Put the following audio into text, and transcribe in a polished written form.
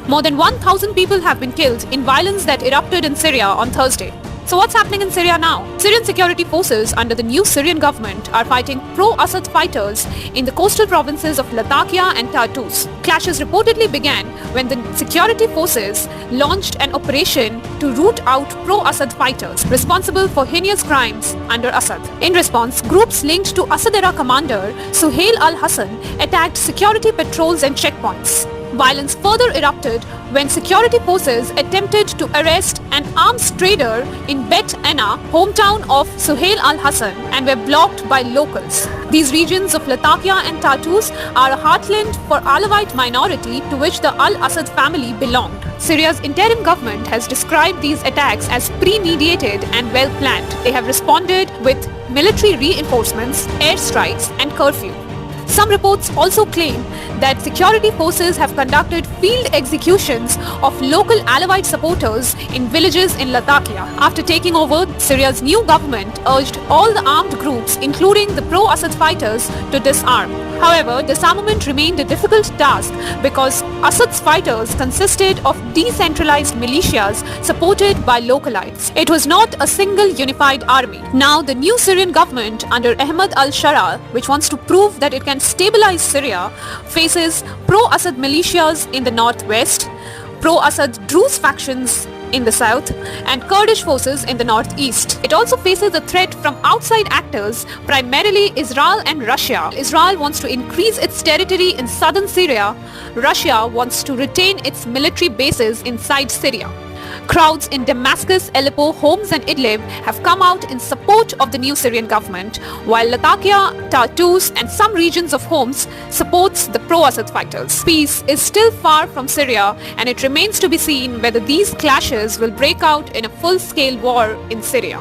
More than 1,000 people have been killed in violence that erupted in Syria on Thursday. So what's happening in Syria now? Syrian security forces under the new Syrian government are fighting pro-Assad fighters in the coastal provinces of Latakia and Tartus. Clashes reportedly began when the security forces launched an operation to root out pro-Assad fighters responsible for heinous crimes under Assad. In response, groups linked to Assad-era commander Suhail al-Hassan attacked security patrols and checkpoints. Violence further erupted when security forces attempted to arrest an arms trader in Bet Anna, hometown of Suhail al-Hassan, and were blocked by locals. These regions of Latakia and Tartus are a heartland for Alawite minority to which the al-Assad family belonged. Syria's interim government has described these attacks as premeditated and well-planned. They have responded with military reinforcements, airstrikes, and curfew. Some reports also claim that security forces have conducted field executions of local Alawite supporters in villages in Latakia. After taking over, Syria's new government urged all the armed groups, including the pro-Assad fighters, to disarm. However, disarmament remained a difficult task because Assad's fighters consisted of decentralized militias supported by localites. It was not a single unified army. Now, the new Syrian government under Ahmed al-Shara, which wants to prove that it can stabilize Syria, faces pro-Assad militias in the northwest, pro-Assad Druze factions in the south, and Kurdish forces in the northeast. It also faces a threat from outside actors, primarily Israel and Russia. Israel wants to increase its territory in southern Syria. Russia wants to retain its military bases inside Syria. Crowds in Damascus, Aleppo, Homs and Idlib have come out in support of the new Syrian government, while Latakia, Tartus and some regions of Homs supports the pro-Assad fighters. Peace is still far from Syria, and it remains to be seen whether these clashes will break out in a full-scale war in Syria.